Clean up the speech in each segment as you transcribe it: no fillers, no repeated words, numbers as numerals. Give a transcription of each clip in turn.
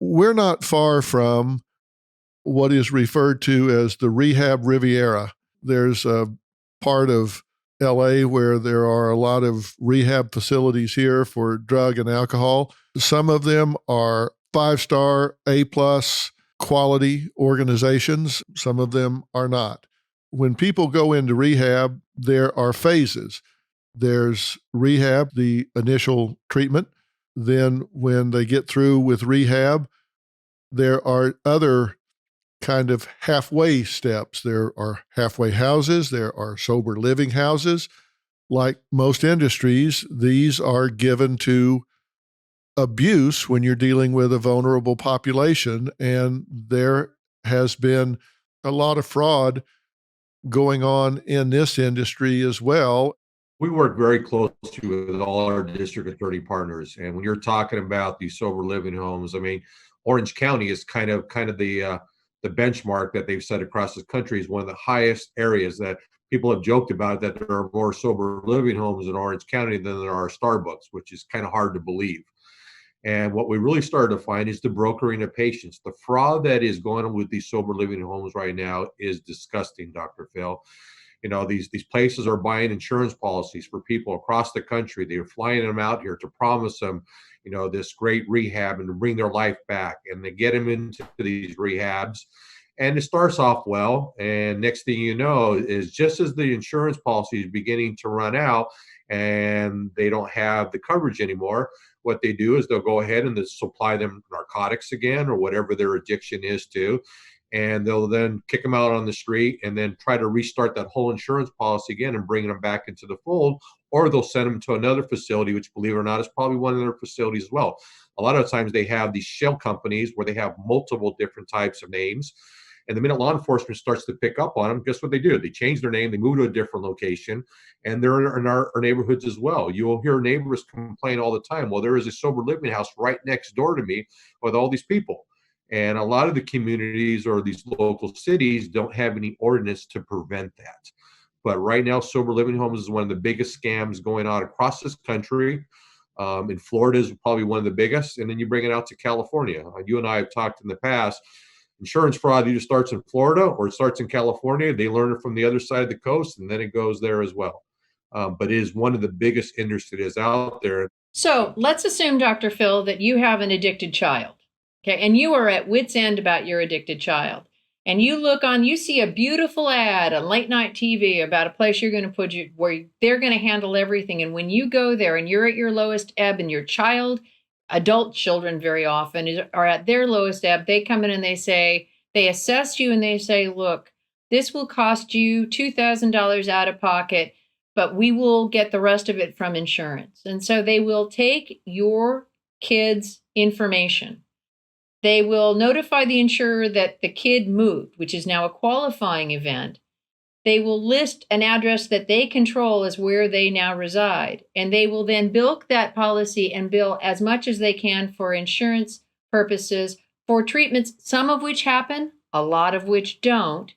we're not far from what is referred to as the rehab Riviera. There's a part of LA where there are a lot of rehab facilities here for drug and alcohol. Some of them are 5-star, A+ quality organizations. Some of them are not. When people go into rehab, there are phases. There's rehab, the initial treatment. Then when they get through with rehab, there are other kind of halfway steps. There are halfway houses, there are sober living houses. Like most industries, these are given to abuse when you're dealing with a vulnerable population. And there has been a lot of fraud going on in this industry as well. We work very closely with all our district attorney partners. And when you're talking about these sober living homes, I mean, Orange County is kind of the benchmark that they've set across the country is one of the highest areas that people have joked about, that there are more sober living homes in Orange County than there are Starbucks, which is kind of hard to believe. And what we really started to find is the brokering of patients. The fraud that is going on with these sober living homes right now is disgusting, Dr. Phil. You know, these places are buying insurance policies for people across the country. They're flying them out here to promise them, you know, this great rehab and to bring their life back. And they get them into these rehabs. And it starts off well. And next thing you know is just as the insurance policy is beginning to run out and they don't have the coverage anymore, what they do is they'll go ahead and they'll supply them narcotics again or whatever their addiction is to. And they'll then kick them out on the street and then try to restart that whole insurance policy again and bring them back into the fold, or they'll send them to another facility, which, believe it or not, is probably one of their facilities as well. A lot of times they have these shell companies where they have multiple different types of names. And the minute law enforcement starts to pick up on them, guess what they do? They change their name, they move to a different location, and they're in our neighborhoods as well. You will hear neighbors complain all the time, well, there is a sober living house right next door to me with all these people. And a lot of the communities or these local cities don't have any ordinance to prevent that. But right now, sober living homes is one of the biggest scams going on across this country. In Florida is probably one of the biggest. And then you bring it out to California. You and I have talked in the past. Insurance fraud either starts in Florida or it starts in California. They learn it from the other side of the coast, and then it goes there as well. But it is one of the biggest industries out there. So let's assume, Dr. Phil, that you have an addicted child. Okay, and you are at wit's end about your addicted child. And you see a beautiful ad on late night TV about a place you're going to put you where they're going to handle everything. And when you go there and you're at your lowest ebb and your adult children very often are at their lowest ebb, they come in and they assess you and they say, look, this will cost you $2,000 out of pocket, but we will get the rest of it from insurance. And so they will take your kid's information. They will notify the insurer that the kid moved, which is now a qualifying event. They will list an address that they control as where they now reside. And they will then bilk that policy and bill as much as they can for insurance purposes for treatments, some of which happen, a lot of which don't.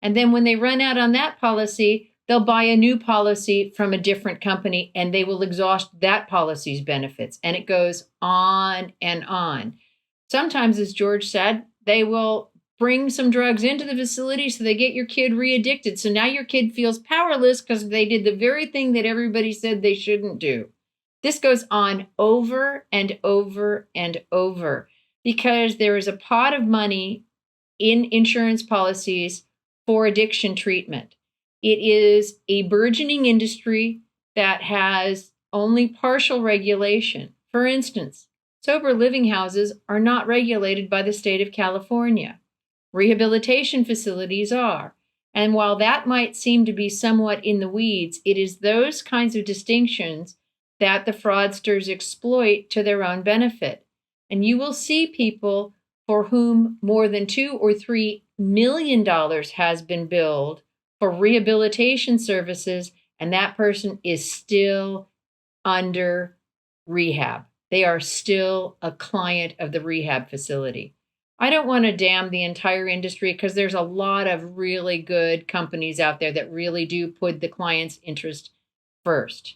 And then when they run out on that policy, they'll buy a new policy from a different company and they will exhaust that policy's benefits. And it goes on and on. Sometimes, as George said, they will bring some drugs into the facility so they get your kid re-addicted. So now your kid feels powerless because they did the very thing that everybody said they shouldn't do. This goes on over and over and over because there is a pot of money in insurance policies for addiction treatment. It is a burgeoning industry that has only partial regulation. For instance, sober living houses are not regulated by the state of California. Rehabilitation facilities are. And while that might seem to be somewhat in the weeds, it is those kinds of distinctions that the fraudsters exploit to their own benefit. And you will see people for whom more than $2 or $3 million has been billed for rehabilitation services, and that person is still under rehab. They are still a client of the rehab facility. I don't want to damn the entire industry because there's a lot of really good companies out there that really do put the client's interest first.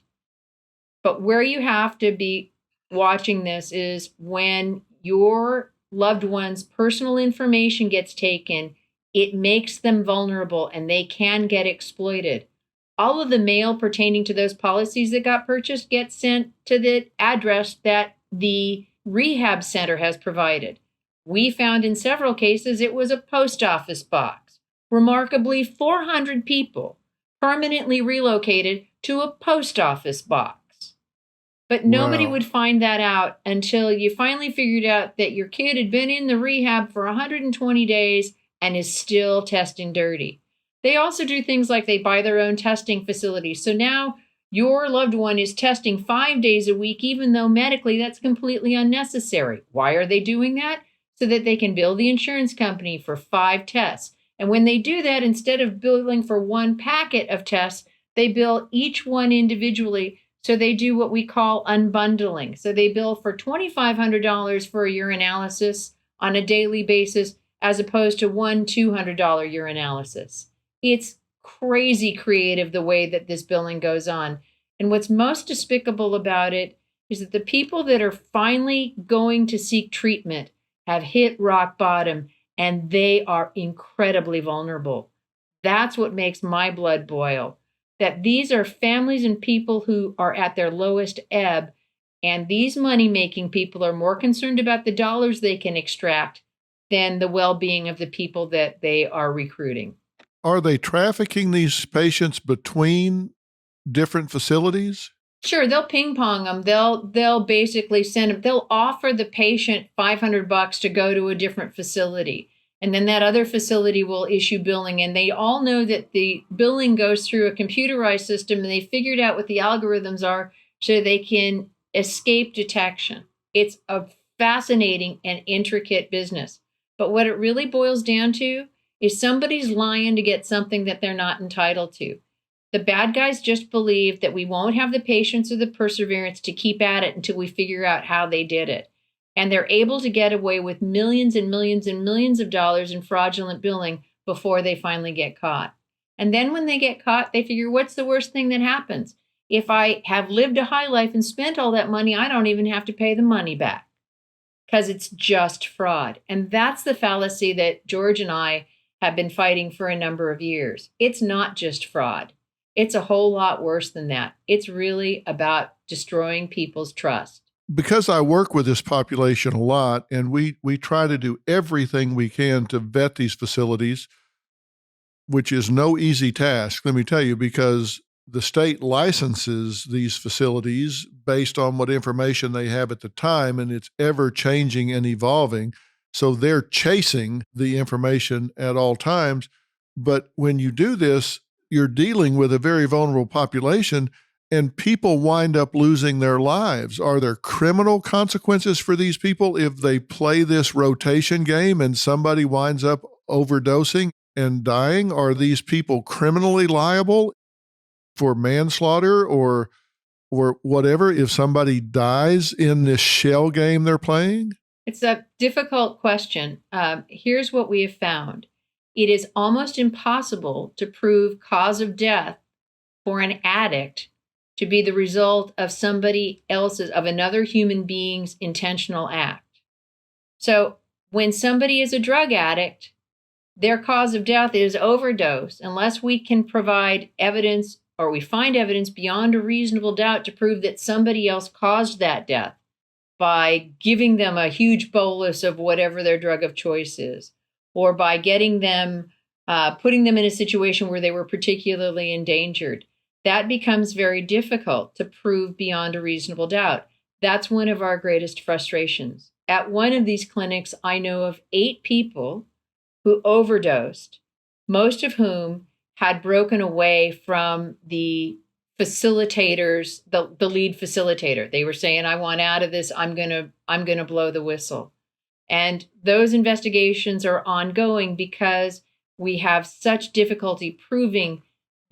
But where you have to be watching this is when your loved ones' personal information gets taken, it makes them vulnerable and they can get exploited. All of the mail pertaining to those policies that got purchased gets sent to the address that the rehab center has provided. We found in several cases it was a post office box. Remarkably, 400 people permanently relocated to a post office box. But nobody Wow. would find that out until you finally figured out that your kid had been in the rehab for 120 days and is still testing dirty. They also do things like they buy their own testing facilities. So now your loved one is testing 5 days a week, even though medically that's completely unnecessary. Why are they doing that? So that they can bill the insurance company for 5 tests. And when they do that, instead of billing for one packet of tests, they bill each one individually. So they do what we call unbundling. So they bill for $2,500 for a urinalysis on a daily basis, as opposed to one $200 urinalysis. It's crazy creative the way that this billing goes on. And what's most despicable about it is that the people that are finally going to seek treatment have hit rock bottom and they are incredibly vulnerable. That's what makes my blood boil. That these are families and people who are at their lowest ebb, and these money-making people are more concerned about the dollars they can extract than the well-being of the people that they are recruiting. Are they trafficking these patients between different facilities? Sure, they'll ping pong them. They'll basically send them. They'll offer the patient $500 to go to a different facility, and then that other facility will issue billing. And they all know that the billing goes through a computerized system, and they figured out what the algorithms are so they can escape detection. It's a fascinating and intricate business. But what it really boils down to is somebody's lying to get something that they're not entitled to. The bad guys just believe that we won't have the patience or the perseverance to keep at it until we figure out how they did it. And they're able to get away with millions and millions and millions of dollars in fraudulent billing before they finally get caught. And then when they get caught, they figure, what's the worst thing that happens? If I have lived a high life and spent all that money, I don't even have to pay the money back because it's just fraud. And that's the fallacy that George and I have been fighting for a number of years. It's not just fraud. It's a whole lot worse than that. It's really about destroying people's trust. Because I work with this population a lot, and we try to do everything we can to vet these facilities, which is no easy task, let me tell you, because the state licenses these facilities based on what information they have at the time, and it's ever changing and evolving. So they're chasing the information at all times. But when you do this, you're dealing with a very vulnerable population, and people wind up losing their lives. Are there criminal consequences for these people if they play this rotation game and somebody winds up overdosing and dying? Are these people criminally liable for manslaughter or whatever if somebody dies in this shell game they're playing? It's a difficult question. Here's what we have found. It is almost impossible to prove cause of death for an addict to be the result of somebody else's, of another human being's intentional act. So when somebody is a drug addict, their cause of death is overdose, unless we can provide evidence or we find evidence beyond a reasonable doubt to prove that somebody else caused that death by giving them a huge bolus of whatever their drug of choice is, or by getting them, putting them in a situation where they were particularly endangered. That becomes very difficult to prove beyond a reasonable doubt. That's one of our greatest frustrations. At one of these clinics, I know of 8 people who overdosed, most of whom had broken away from the facilitators, the lead facilitator. They were saying, I want out of this. I'm gonna blow the whistle. And those investigations are ongoing because we have such difficulty proving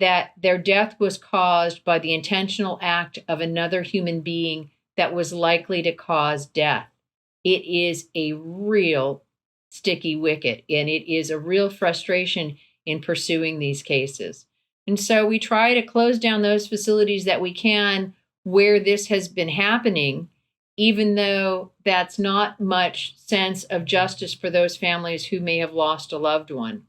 that their death was caused by the intentional act of another human being that was likely to cause death. It is a real sticky wicket, and it is a real frustration in pursuing these cases. And so we try to close down those facilities that we can where this has been happening even though that's not much sense of justice for those families who may have lost a loved one.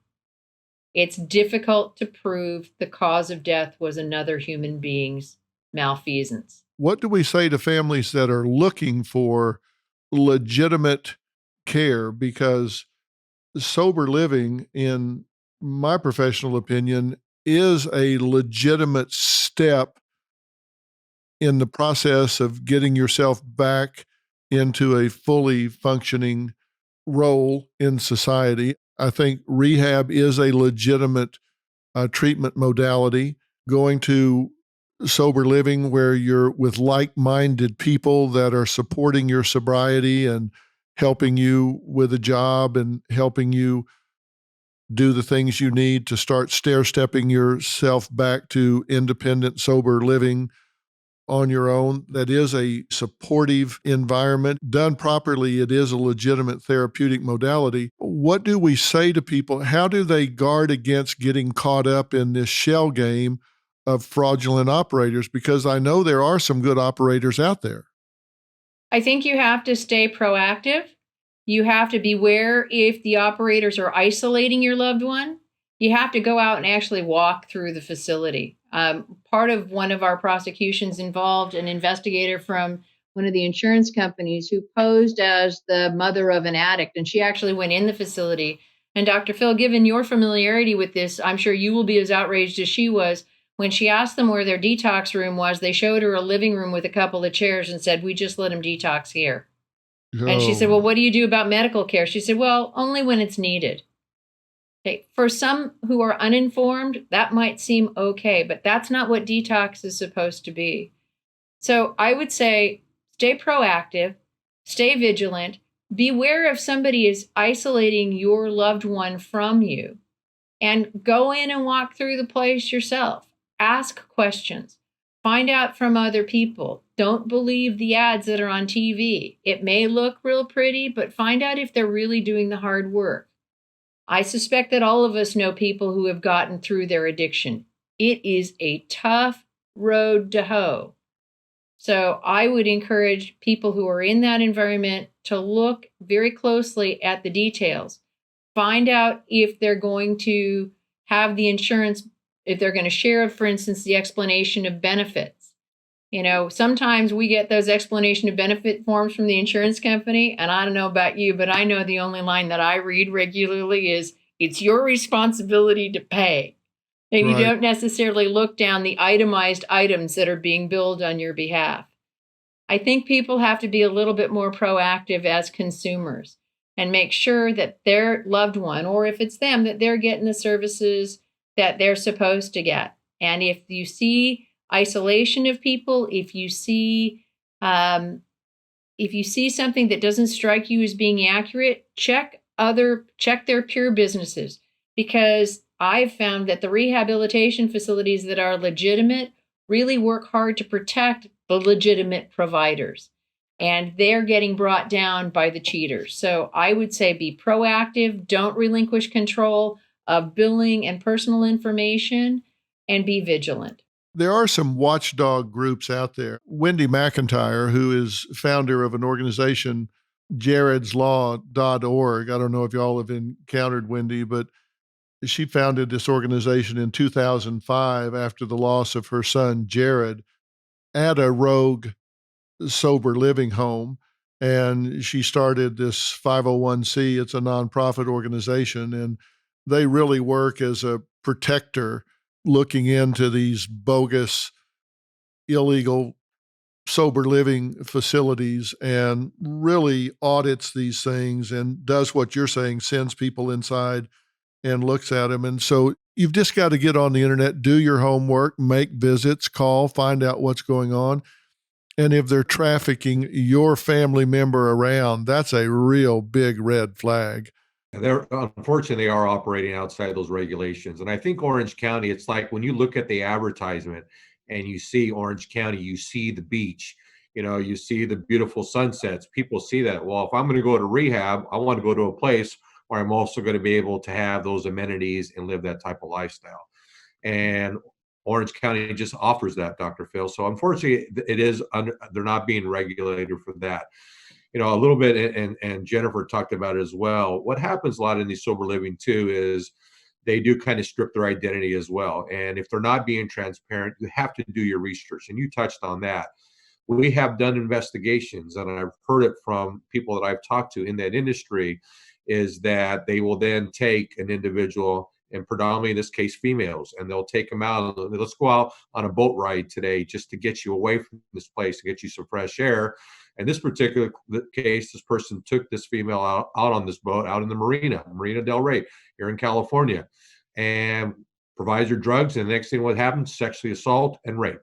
It's difficult to prove the cause of death was another human being's malfeasance. What do we say to families that are looking for legitimate care? Because sober living, in my professional opinion, is a legitimate step in the process of getting yourself back into a fully functioning role in society. I think rehab is a legitimate treatment modality. Going to sober living where you're with like minded people that are supporting your sobriety and helping you with a job and helping you do the things you need to start stair stepping yourself back to independent, sober living on your own. That is a supportive environment. Done properly, it is a legitimate therapeutic modality. What do we say to people? How do they guard against getting caught up in this shell game of fraudulent operators? Because I know there are some good operators out there. I think you have to stay proactive. You have to beware if the operators are isolating your loved one. You have to go out and actually walk through the facility. Part of one of our prosecutions involved an investigator from one of the insurance companies who posed as the mother of an addict, and she actually went in the facility. And Dr. Phil, given your familiarity with this, I'm sure you will be as outraged as she was. When she asked them where their detox room was, they showed her a living room with a couple of chairs and said, "We just let them detox here." And she said, "Well, what do you do about medical care?" She said, "Well, only when it's needed." Okay. For some who are uninformed, that might seem okay, but that's not what detox is supposed to be. So I would say stay proactive, stay vigilant, beware if somebody is isolating your loved one from you, and go in and walk through the place yourself. Ask questions. Find out from other people. Don't believe the ads that are on TV. It may look real pretty, but find out if they're really doing the hard work. I suspect that all of us know people who have gotten through their addiction. It is a tough road to hoe. So I would encourage people who are in that environment to look very closely at the details. Find out if they're going to have the insurance, if they're going to share, for instance, the explanation of benefits. You know, sometimes we get those explanation of benefit forms from the insurance company, and I don't know about you, but I know the only line that I read regularly is, "It's your responsibility to pay." And you Right. don't necessarily look down the itemized items that are being billed on your behalf. I think people have to be a little bit more proactive as consumers and make sure that their loved one, or if it's them, that they're getting the services that they're supposed to get. And if you see isolation of people, if you see something that doesn't strike you as being accurate, check their peer businesses, because I've found that the rehabilitation facilities that are legitimate really work hard to protect the legitimate providers, and they're getting brought down by the cheaters. So I would say be proactive, don't relinquish control of billing and personal information, and be vigilant. There are some watchdog groups out there. Wendy McIntyre, who is founder of an organization, jaredslaw.org. I don't know if y'all have encountered Wendy, but she founded this organization in 2005 after the loss of her son, Jared, at a rogue sober living home. And she started this 501c. It's a nonprofit organization, and they really work as a protector looking into these bogus, illegal sober living facilities and really audits these things and does what you're saying, sends people inside and looks at them. And so you've just got to get on the internet, do your homework, make visits, call, find out what's going on. And if they're trafficking your family member around, that's a real big red flag. They're unfortunately they are operating outside those regulations. And I think Orange County, it's like when you look at the advertisement and you see Orange County, you see the beach, you see the beautiful sunsets. People see that. Well, if I'm going to go to rehab, I want to go to a place where I'm also going to be able to have those amenities and live that type of lifestyle. And Orange County just offers that, Dr. Phil. So unfortunately, they're not being regulated for that. A little bit, and Jennifer talked about it as well. What happens a lot in these sober living too is they do kind of strip their identity as well. And if they're not being transparent, you have to do your research. And you touched on that. We have done investigations, and I've heard it from people that I've talked to in that industry, is that they will then take an individual, and predominantly in this case females, and they'll take them out. Let's go out on a boat ride today just to get you away from this place, to get you some fresh air. In this particular case, this person took this female out on this boat out in the Marina del Rey here in California, and provides her drugs. And the next thing what happens, sexually assault and rape.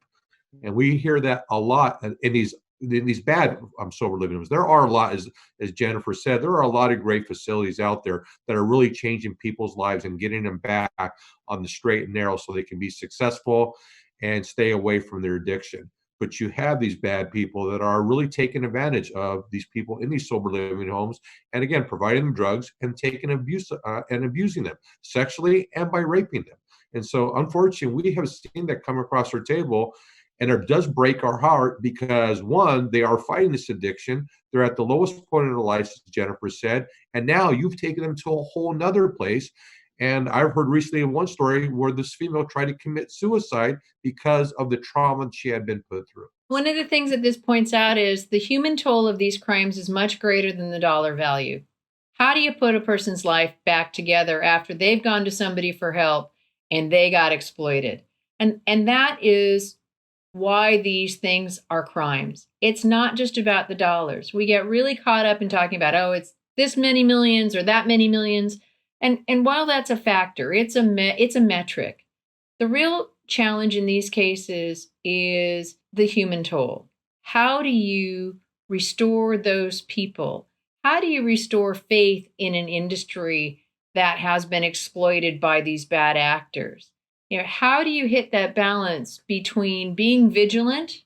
And we hear that a lot in these bad sober living homes. There are a lot, as Jennifer said, there are a lot of great facilities out there that are really changing people's lives and getting them back on the straight and narrow so they can be successful and stay away from their addiction. But you have these bad people that are really taking advantage of these people in these sober living homes, and again, providing them drugs and taking abuse and abusing them sexually and by raping them. And so, unfortunately, we have seen that come across our table. And it does break our heart because, one, they are fighting this addiction. They're at the lowest point in their lives, as Jennifer said. And now you've taken them to a whole nother place. And I've heard recently in one story where this female tried to commit suicide because of the trauma she had been put through. One of the things that this points out is the human toll of these crimes is much greater than the dollar value. How do you put a person's life back together after they've gone to somebody for help and they got exploited? And that is why these things are crimes. It's not just about the dollars. We get really caught up in talking about, oh, it's this many millions or that many millions. And while that's a factor, it's a metric. The real challenge in these cases is the human toll. How do you restore those people? How do you restore faith in an industry that has been exploited by these bad actors? How do you hit that balance between being vigilant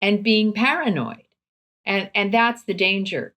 and being paranoid? And that's the danger.